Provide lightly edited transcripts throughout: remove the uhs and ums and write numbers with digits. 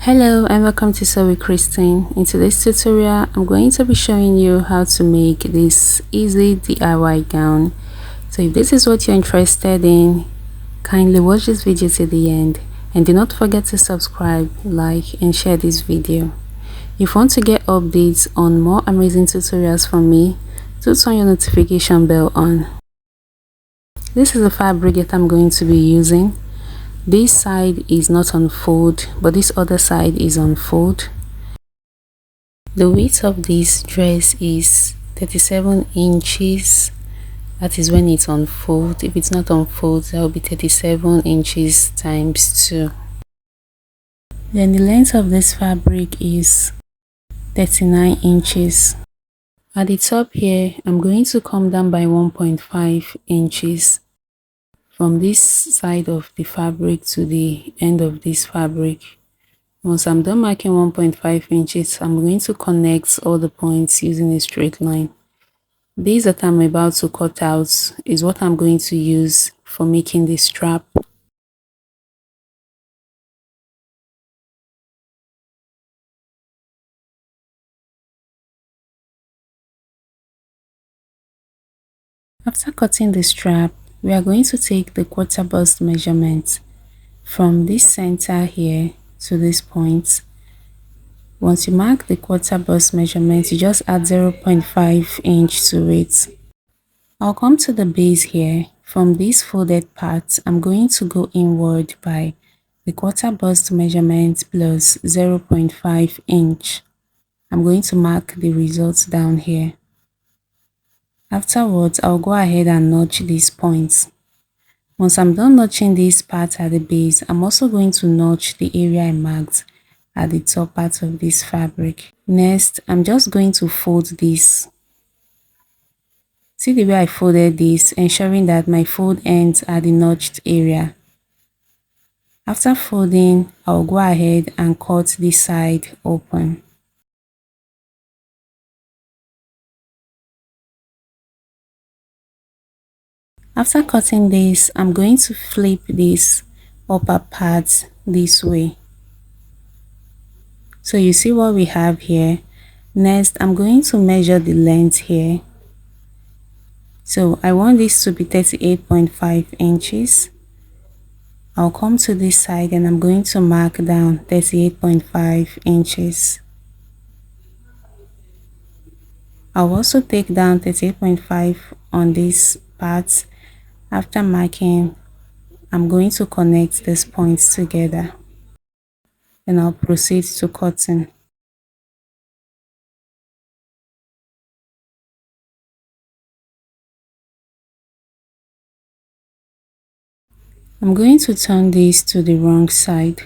Hello and welcome to Sew with Christine. In today's tutorial, I'm going to be showing you how to make this easy DIY gown. So if this is what you're interested in, kindly watch this video to the end and do not forget to subscribe, like and share this video. If you want to get updates on more amazing tutorials from me, do turn your notification bell on. This is the fabric that I'm going to be using. This side is not on fold, but this other side is on fold. The width of this dress is 37 inches. That is when it's on fold. If it's not on fold, that will be 37 inches times 2. Then the length of this fabric is 39 inches. At the top here, I'm going to come down by 1.5 inches. From this side of the fabric to the end of this fabric. Once I'm done marking 1.5 inches, I'm going to connect all the points using a straight line. This that I'm about to cut out is what I'm going to use for making the strap. After cutting the strap, we are going to take the quarter bust measurement from this center here to this point. Once you mark the quarter bust measurement, you just add 0.5 inch to it. I'll come to the base here. From this folded part, I'm going to go inward by the quarter bust measurement plus 0.5 inch. I'm going to mark the results down here. Afterwards, I'll go ahead and notch these points. Once I'm done notching this part at the base, I'm also going to notch the area I marked at the top part of this fabric. Next, I'm just going to fold this. See the way I folded this, ensuring that my fold ends at the notched area. After folding, I'll go ahead and cut this side open. After cutting this, I'm going to flip this upper part this way. So you see what we have here. Next, I'm going to measure the length here. So I want this to be 38.5 inches. I'll come to this side and I'm going to mark down 38.5 inches. I'll also take down 38.5 on this part. After marking, I'm going to connect these points together. Then I'll proceed to cutting. I'm going to turn this to the wrong side.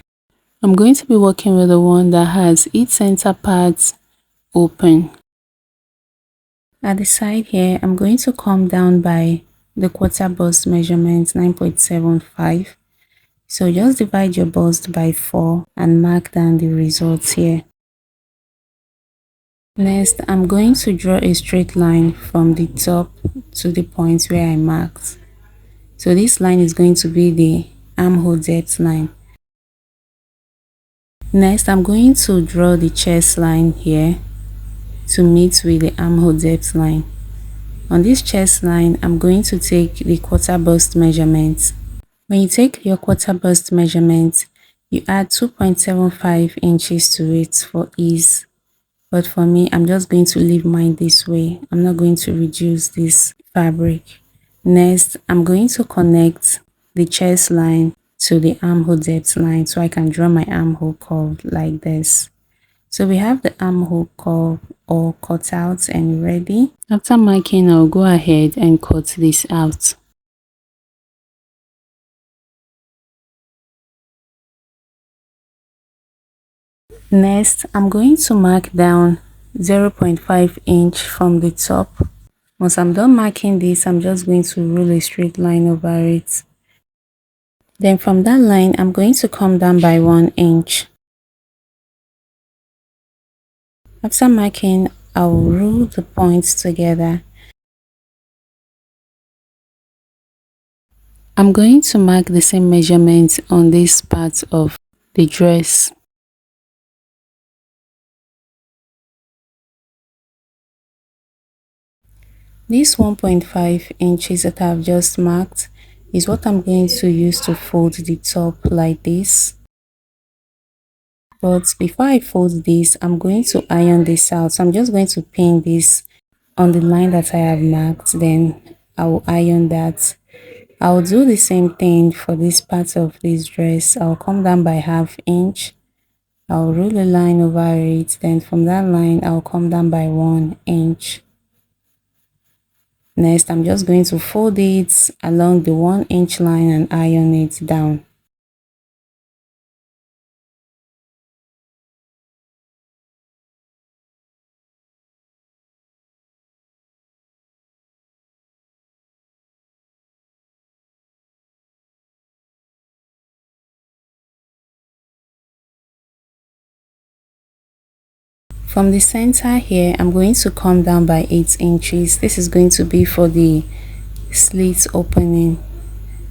I'm going to be working with the one that has its center part open. At the side here, I'm going to come down by the quarter bust measurement 9.75. So just divide your bust by 4 and mark down the results here. Next, I'm going to draw a straight line from the top to the point where I marked. So this line is going to be the armhole depth line. Next, I'm going to draw the chest line here to meet with the armhole depth line. On this chest line, I'm going to take the quarter bust measurement. When you take your quarter bust measurement, you add 2.75 inches to it for ease. But for me, I'm just going to leave mine this way. I'm not going to reduce this fabric. Next, I'm going to connect the chest line to the armhole depth line so I can draw my armhole curve like this. So we have the armhole curve all cut out and ready. After marking, I'll go ahead and cut this out. Next, I'm going to mark down 0.5 inch from the top. Once I'm done marking this, I'm just going to rule a straight line over it. Then from that line, I'm going to come down by 1 inch. After marking, I will rule the points together. I'm going to mark the same measurement on this part of the dress. This 1.5 inches that I've just marked is what I'm going to use to fold the top like this. But before I fold this, I'm going to iron this out. So I'm just going to pin this on the line that I have marked, then I will iron that. I'll do the same thing for this part of this dress. I'll come down by ½ inch. I'll roll a line over it, then from that line I'll come down by 1 inch. Next, I'm just going to fold it along the 1 inch line and iron it down. From the center here, I'm going to come down by 8 inches. This is going to be for the slit opening.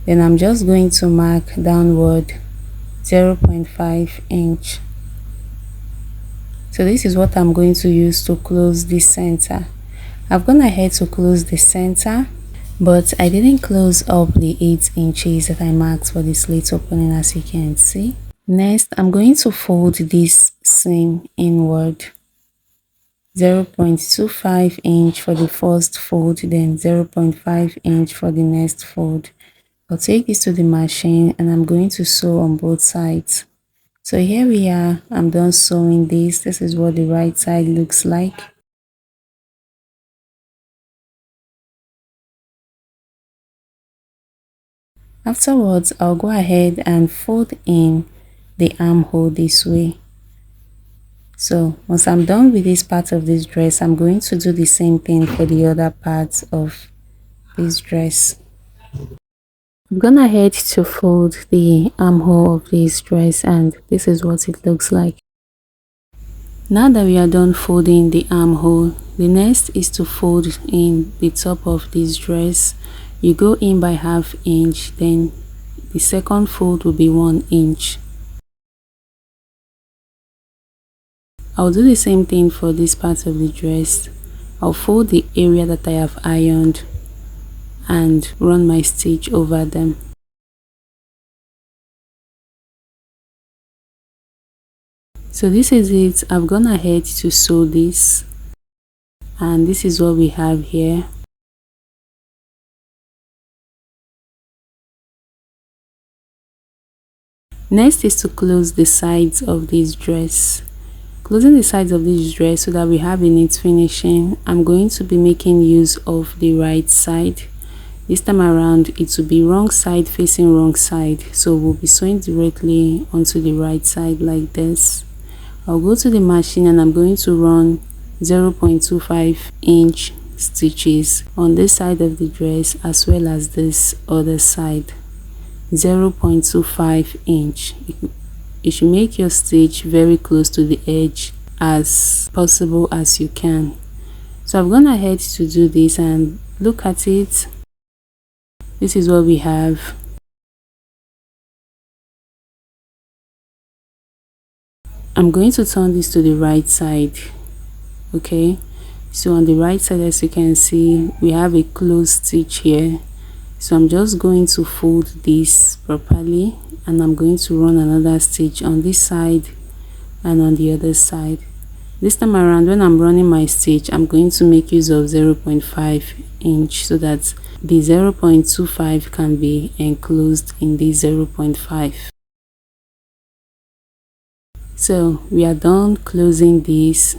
Then I'm just going to mark downward 0.5 inch. So this is what I'm going to use to close the center. I've gone ahead to close the center, but I didn't close up the 8 inches that I marked for the slit opening, as you can see. Next, I'm going to fold this seam inward. 0.25 inch for the first fold, then 0.5 inch for the next fold. I'll take this to the machine and I'm going to sew on both sides. So here we are, I'm done sewing this. This is what the right side looks like. Afterwards, I'll go ahead and fold in the armhole this way. So once I'm done with this part of this dress, I'm going to do the same thing for the other parts of this dress. I'm gonna head to fold the armhole of this dress, and this is what it looks like. Now that we are done folding the armhole, the next is to fold in the top of this dress. You go in by ½ inch, then the second fold will be 1 inch. I'll do the same thing for this part of the dress. I'll fold the area that I have ironed and run my stitch over them. So this is it. I've gone ahead to sew this, and this is what we have here. Next is to close the sides of this dress. Closing the sides of this dress so that we have a neat finishing, I'm going to be making use of the right side. This time around it will be wrong side facing wrong side, so we'll be sewing directly onto the right side like this. I'll go to the machine and I'm going to run 0.25 inch stitches on this side of the dress as well as this other side. 0.25 inch. You should make your stitch very close to the edge as possible as you can. So I've gone ahead to do this, and look at it. This is what we have. I'm going to turn this to the right side. Okay, so on the right side, as you can see, we have a closed stitch here. So I'm just going to fold this properly, and I'm going to run another stitch on this side and on the other side. This time around, when I'm running my stitch, I'm going to make use of 0.5 inch so that the 0.25 can be enclosed in the 0.5. So we are done closing this.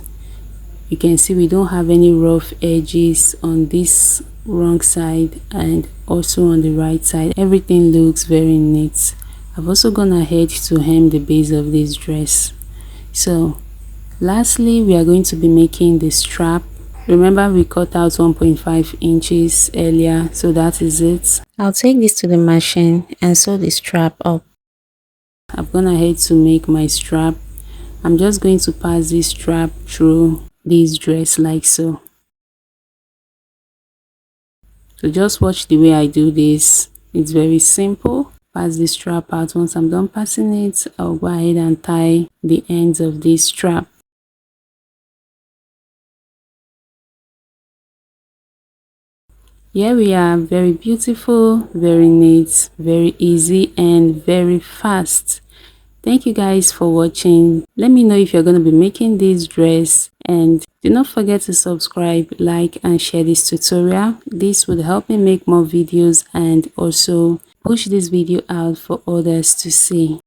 You can see we don't have any rough edges on this wrong side and also on the right side. Everything looks very neat. I've also gone ahead to hem the base of this dress. So lastly, we are going to be making the strap. Remember, we cut out 1.5 inches earlier, so that is it. I'll take this to the machine and sew the strap up. I've gone ahead to make my strap. I'm just going to pass this strap through this dress like so. So just watch the way I do this. It's very simple. Pass the strap out. Once I'm done passing it, I'll go ahead and tie the ends of this strap. Here we are, very beautiful, very neat, very easy and very fast. Thank you guys for watching. Let me know if you're going to be making this dress, and do not forget to subscribe, like and share this tutorial. This would help me make more videos and also push this video out for others to see.